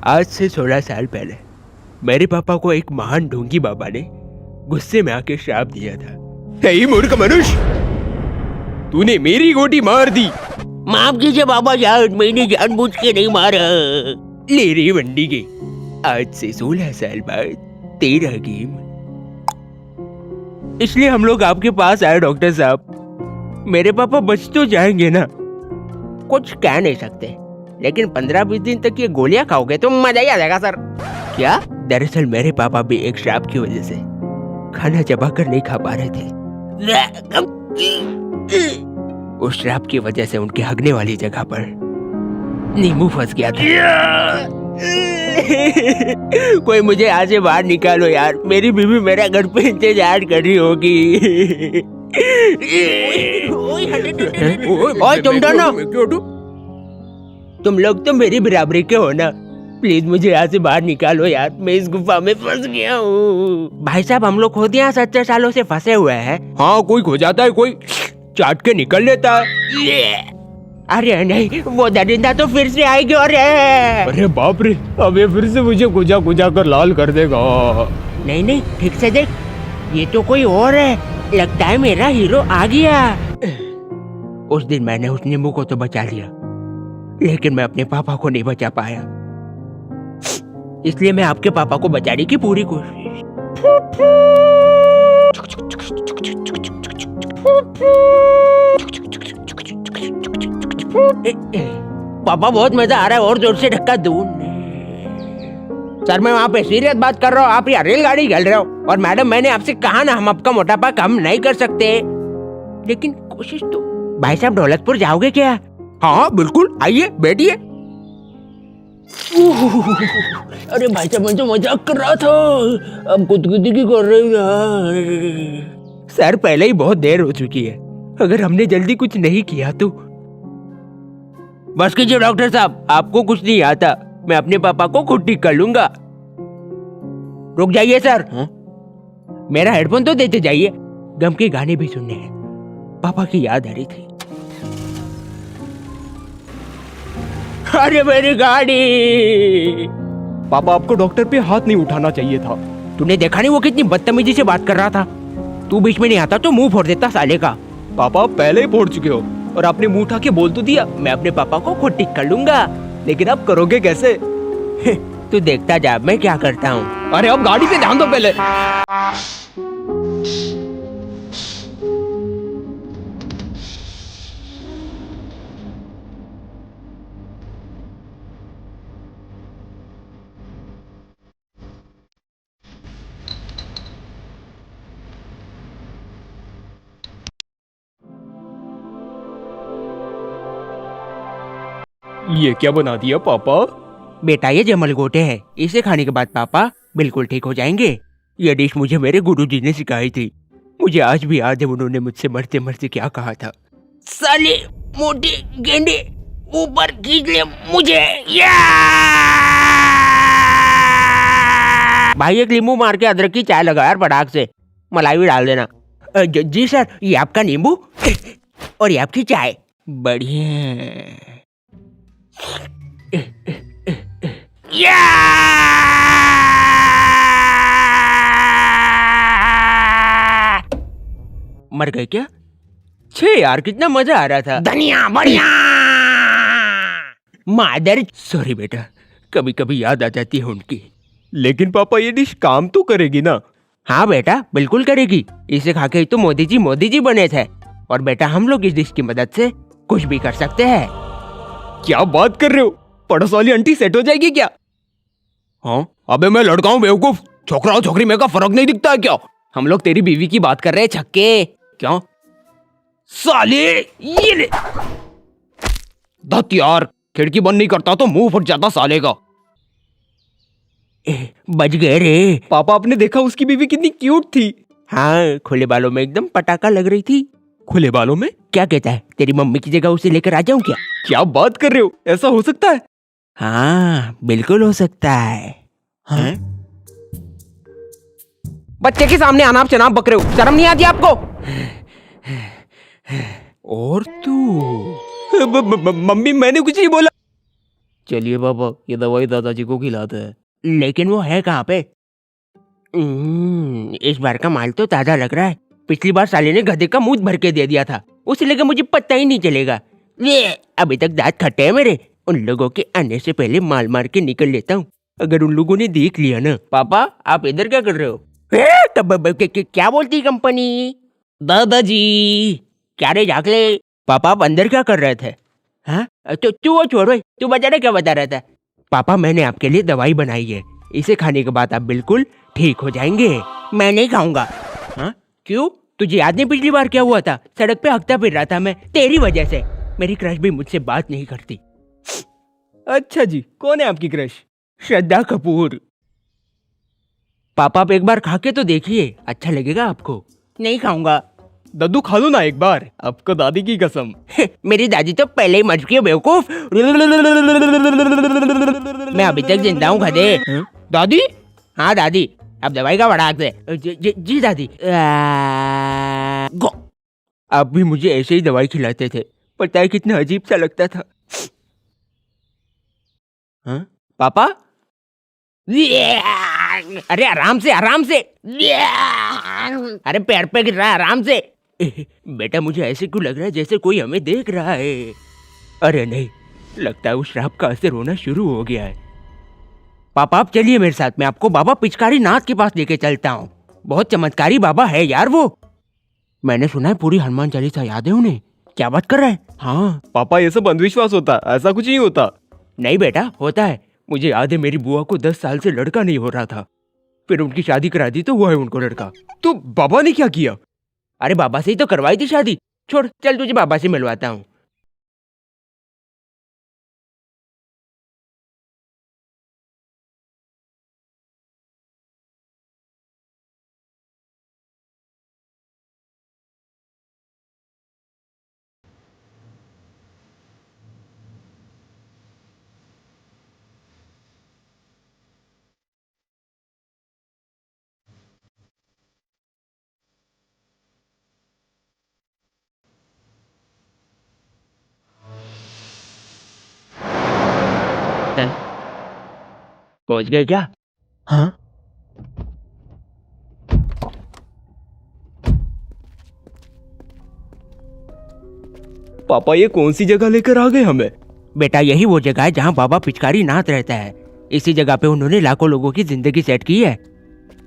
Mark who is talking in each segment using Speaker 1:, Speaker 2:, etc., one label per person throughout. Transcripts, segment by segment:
Speaker 1: आज से 16 साल पहले मेरे पापा को एक महान ढोंगी बाबा ने गुस्से में आके श्राप दिया था। हे मूर्ख मनुष्य, तूने मेरी गोटी मार दी।
Speaker 2: माफ कीजिए बाबा जान, मैंने जानबूझ के नहीं मारा।
Speaker 1: ले रे वंडी के, आज से 16 साल बाद तेरा गेम। इसलिए हम लोग आपके पास आए डॉक्टर साहब। मेरे पापा बच तो जाएंगे ना?
Speaker 2: कुछ कह नहीं सकते, लेकिन 15-20 दिन तक ये गोलियां खाओगे तो मजा ही आ जाएगा सर।
Speaker 1: क्या? दरअसल मेरे पापा भी एक श्राप की वजह से खाना चबा कर नहीं खा पा रहे थे। उस श्राप की वजह से उनके हगने वाली जगह पर नींबू फंस गया था। कोई मुझे यहाँ से बाहर निकालो यार, मेरी बीवी मेरा घर पे इंतजार कर रही होगी।
Speaker 2: ओए तुम दोनों,
Speaker 1: तुम लोग तो मेरी बराबरी के हो ना, प्लीज मुझे यहाँ से बाहर निकालो यार, मैं इस गुफा में फंस गया हूँ।
Speaker 2: भाई साहब हम लोग खुद यहाँ 70 सालों से फंसे हुए हैं।
Speaker 1: हाँ, कोई खो जाता है, कोई चाट के निकल लेता है।
Speaker 2: अरे नहीं, वो दरिंदा तो फिर से आएगी।
Speaker 1: अरे बाप रे, अब ये फिर से मुझे गुजा गुजा कर लाल कर देगा।
Speaker 2: नहीं नहीं, ठीक से देख, ये तो कोई और है। लगता है मेरा हीरो आ गया।
Speaker 1: उस दिन मैंने उस नींबू को तो बचा लिया, लेकिन मैं अपने पापा को नहीं बचा पाया। इसलिए मैं आपके पापा को बचाने की पूरी कोशिश।
Speaker 2: पापा बहुत मजा आ रहा है, और जोर से धक्का दूं। सर मैं वहाँ पे सीरियस बात कर रहा हूँ, आप यहाँ रेलगाड़ी खेल रहे हो। और मैडम मैंने आपसे कहा ना, हम आपका मोटापा कम नहीं कर सकते, लेकिन कोशिश तो। भाई साहब ढोलकपुर जाओगे क्या?
Speaker 1: हाँ बिल्कुल, आइए बैठिए।
Speaker 2: अरे भाई साहब मैं तो मजाक कर रहा था, अब गुदगुदी की कर रहे यार।
Speaker 1: सर पहले ही बहुत देर हो चुकी है, अगर हमने जल्दी कुछ नहीं किया तो।
Speaker 2: बस कीजिए डॉक्टर साहब,
Speaker 1: आपको कुछ नहीं आता, मैं अपने पापा को खुद ठीक कर लूंगा।
Speaker 2: रुक जाइए सर।
Speaker 1: मेरा हेडफोन तो देते जाइए, गम के गाने भी सुनने हैं। पापा की याद आ रही थी।
Speaker 2: अरे मेरी गाड़ी।
Speaker 1: पापा आपको डॉक्टर पे हाथ नहीं उठाना चाहिए था।
Speaker 2: तूने देखा नहीं वो कितनी बदतमीजी से बात कर रहा था? तू बीच में नहीं आता तो मुंह फोड़ देता साले का।
Speaker 1: पापा पहले ही फोड़ चुके हो, और आपने मुंह उठा के बोल तो दिया मैं अपने पापा को खुद ठीक कर लूंगा, लेकिन आप करोगे कैसे?
Speaker 2: तू देखता जा मैं क्या करता हूँ।
Speaker 1: अरे अब गाड़ी पे ध्यान दो पहले। ये क्या बना दिया पापा?
Speaker 2: बेटा ये जमल गोटे है, इसे खाने के बाद पापा बिल्कुल ठीक हो जाएंगे।
Speaker 1: ये डिश मुझे मेरे गुरुजी ने सिखाई थी। मुझे आज भी याद है उन्होंने मुझसे मरते मरते क्या कहा था।
Speaker 2: साले मोटे गेंडे, ऊपर खींच ले मुझे। भाई एक नींबू मार के अदरक की चाय लगा यार फटाक से, मलाई भी डाल देना। जी सर, ये आपका नींबू और ये आपकी चाय।
Speaker 1: बढ़िया।
Speaker 2: मर गए क्या?
Speaker 1: छे यार, कितना मजा आ रहा था।
Speaker 2: धनिया बढ़िया। मादर।
Speaker 1: सॉरी बेटा, कभी कभी याद आ जाती है उनकी। लेकिन पापा ये डिश काम तो करेगी ना?
Speaker 2: हाँ बेटा बिल्कुल करेगी, इसे खा के तो मोदी जी बने थे। और बेटा हम लोग इस डिश की मदद से कुछ भी कर सकते हैं।
Speaker 1: क्या बात कर रहे हो? पड़ोस वाली आंटी सेट हो जाएगी क्या? हाँ, अबे मैं लड़का हूँ बेवकूफ, छोकरा और छोकरी में का फर्क नहीं दिखता है क्या? हम लोग तेरी बीवी की बात कर रहे हैं छक्के। क्यों साले, ये ले धत यार, खिड़की बंद नहीं करता तो मुंह फट जाता साले का।
Speaker 2: बच गए रे।
Speaker 1: पापा आपने देखा उसकी बीवी कितनी क्यूट थी?
Speaker 2: हाँ, खुले बालों में एकदम पटाखा लग रही थी।
Speaker 1: खुले बालों में?
Speaker 2: क्या कहता है, तेरी मम्मी की जगह उसे लेकर आ जाऊं क्या?
Speaker 1: क्या बात कर रहे हो, ऐसा हो सकता है?
Speaker 2: हाँ बिल्कुल हो सकता है।
Speaker 1: हाँ?
Speaker 2: बच्चे के सामने अनाप शनाप बक रहे हो, शर्म नहीं आती आपको?
Speaker 1: और तू? मम्मी मैंने कुछ नहीं बोला। चलिए पापा, ये दवाई दादाजी को खिलाते हैं।
Speaker 2: लेकिन वो है कहाँ पे? इस बार का माल तो ताजा लग रहा है। पिछली बार साले ने गधे का मुंह भर के दे दिया था, उसे लगा मुझे पता ही नहीं चलेगा। ये अभी तक दांत खट्टे हैं मेरे। उन लोगों के आने से पहले माल मार के निकल लेता हूँ, अगर उन लोगों ने देख लिया ना। पापा आप इधर क्या कर रहे हो? क्या बोलती कंपनी?
Speaker 1: दादाजी।
Speaker 2: क्या रे झाकले? पापा आप अंदर क्या कर रहे थे? हाँ तो तू वो छोड़ भाई, तू बेचारा क्या बता रहा था? पापा मैंने आपके लिए दवाई बनाई है, इसे खाने के बाद आप बिल्कुल ठीक हो जाएंगे। मैं नहीं खाऊंगा। हाँ क्यों? तुझे याद नहीं पिछली बार क्या हुआ था? सड़क पे हकता फिर रहा था मैं, तेरी वजह से। मेरी क्रश भी मुझसे बात नहीं करती।
Speaker 1: अच्छा जी, कौन है आपकी क्रश?
Speaker 2: श्रद्धा कपूर। पापा आप एक बार खा के तो देखिए, अच्छा लगेगा आपको। नहीं खाऊंगा।
Speaker 1: दद्दू खा लो ना एक बार, आपको दादी की कसम।
Speaker 2: मेरी दादी तो पहले ही मर चुकी है बेवकूफ। मैं अभी तक जिंदा हूँ गधे।
Speaker 1: दादी?
Speaker 2: हाँ दादी, अब दवाई का बड़ा दे। जी दादी। अब भी मुझे ऐसे ही दवाई खिलाते थे, पता है कितना अजीब सा लगता था। हाँ? पापा? अरे आराम से आराम से। अरे पैर पे गिर रहा है, आराम से। बेटा मुझे ऐसे क्यों लग रहा है जैसे कोई हमें देख रहा है? अरे नहीं, लगता है उस श्राप का असर होना शुरू हो गया है। पापा आप चलिए मेरे साथ, मैं आपको बाबा पिचकारी नाथ के पास लेके चलता हूँ। बहुत चमत्कारी बाबा है यार वो। मैंने सुना है पूरी हनुमान चालीसा याद है उन्हें। क्या बात कर रहे हैं? हाँ
Speaker 1: पापा, ये सब अंधविश्वास होता है, ऐसा कुछ नहीं होता।
Speaker 2: नहीं बेटा, होता है। मुझे याद है मेरी बुआ को 10 साल से लड़का नहीं हो रहा था, फिर उनकी शादी करा दी तो हुआ है उनको लड़का।
Speaker 1: तो बाबा ने क्या किया?
Speaker 2: अरे बाबा से ही तो करवाई थी शादी। छोड़, चल तुझे बाबा से मिलवाता हूँ। पहुंच गए क्या? हाँ
Speaker 1: पापा, ये कौन सी जगह लेकर आ गए हमें?
Speaker 2: बेटा, यही वो जगह है जहाँ बाबा पिचकारी नाथ रहता है। इसी जगह पे उन्होंने लाखों लोगों की जिंदगी सेट की है।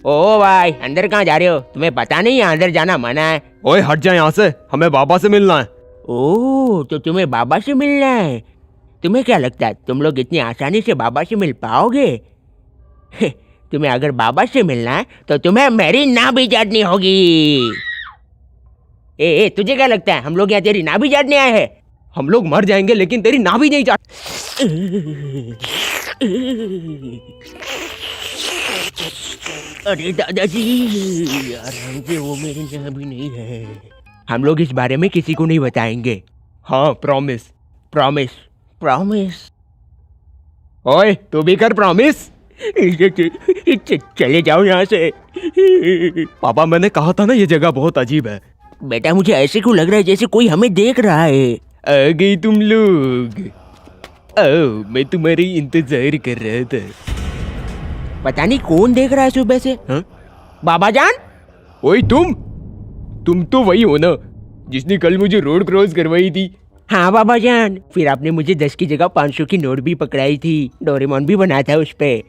Speaker 2: ओ भाई, अंदर कहाँ जा रहे हो? तुम्हें पता नहीं है अंदर जाना मना है।
Speaker 1: ओए हट जा यहाँ से, हमें बाबा से मिलना है।
Speaker 2: ओह, तो तुम्हें बाबा से मिलना है? तुम्हें क्या लगता है तुम लोग इतनी आसानी से बाबा से मिल पाओगे? तुम्हें अगर बाबा से मिलना है तो तुम्हें मेरी ना भी चाटनी होगी। ए, तुझे क्या लगता है हम लोग यहाँ तेरी ना भी चाटने आए हैं?
Speaker 1: हम लोग मर जाएंगे लेकिन तेरी ना भी नहीं चाट।
Speaker 2: अरे दादाजी, आराम से, वो मेरी ना भी नहीं है। हम लोग इस बारे में किसी को नहीं बताएंगे।
Speaker 1: हाँ प्रॉमिस।
Speaker 2: Promise promise.
Speaker 1: ओए तू भी कर प्रॉमिस।
Speaker 2: चले जाओ यहाँ से।
Speaker 1: पापा, मैंने कहा था ना ये जगह बहुत अजीब है।
Speaker 2: बेटा मुझे ऐसे क्यों लग रहा है जैसे कोई हमें देख रहा है?
Speaker 1: आ गई तुम लोग। आओ, मैं तुम्हारी इंतजार कर रहा था।
Speaker 2: पता नहीं कौन देख रहा है सुबह से। हाँ? बाबा जान?
Speaker 1: ओए तुम तो वही हो ना जिसने कल मुझे रोड क्रॉस करवाई थी?
Speaker 2: हाँ बाबा जान, फिर आपने मुझे 10 की जगह 500 की नोट भी पकड़ाई थी, डोरेमोन भी बना था उस पे।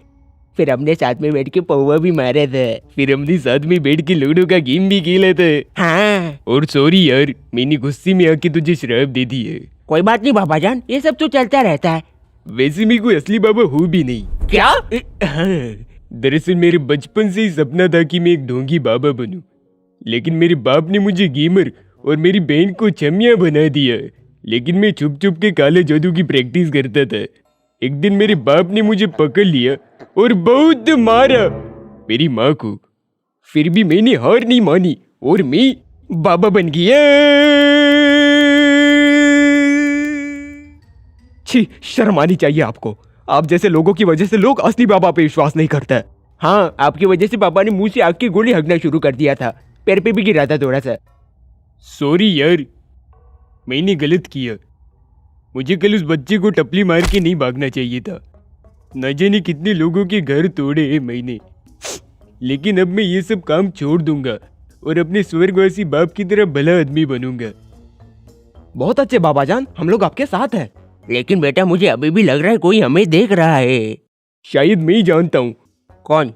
Speaker 2: फिर हमने साथ में बैठ के पौवा भी मारे थे।
Speaker 1: फिर हमने साथ में बैठ के लूडो का गेम भी खेले थे।
Speaker 2: हाँ।
Speaker 1: और सॉरी यार, मैंने गुस्से में आके तुझे श्राप दे दी है।
Speaker 2: कोई बात नहीं बाबा जान, ये सब तो चलता रहता है।
Speaker 1: वैसे मैं कोई असली बाबा हूँ भी नहीं।
Speaker 2: क्या?
Speaker 1: दरअसल मेरे बचपन से ही सपना था कि मैं एक ढोंगी बाबा बनूं, लेकिन मेरे बाप ने मुझे गेमर और मेरी बहन को छमिया बना दिया। लेकिन मैं छुप छुप के काले जादू की प्रैक्टिस करता था। एक दिन मेरे बाप ने मुझे पकड़ लिया और बहुत मारा, मेरी माँ को। फिर भी मैंने हार नहीं मानी और मैं बाबा बन गया। छी, शर्म आनी चाहिए आपको। आप जैसे लोगों की वजह से लोग असली बाबा पे विश्वास नहीं करते।
Speaker 2: हाँ, आपकी वजह से पापा ने मुंह से आग की गोली हगना शुरू कर दिया था, पैर पे भी गिरा था थोड़ा सा।
Speaker 1: सॉरी यार, मैंने गलत किया। मुझे कल उस बच्चे को टपली मार के नहीं भागना चाहिए था। न जाने कितने लोगों के घर तोड़े हैं मैंने, लेकिन अब मैं ये सब काम छोड़ दूंगा और अपने स्वर्गवासी बाप की तरह भला आदमी बनूंगा। बहुत अच्छे बाबा जान, हम लोग आपके साथ हैं।
Speaker 2: लेकिन बेटा मुझे अभी भी लग रहा है कोई हमें देख रहा है।
Speaker 1: शायद मैं ही जानता हूँ।
Speaker 2: कौन?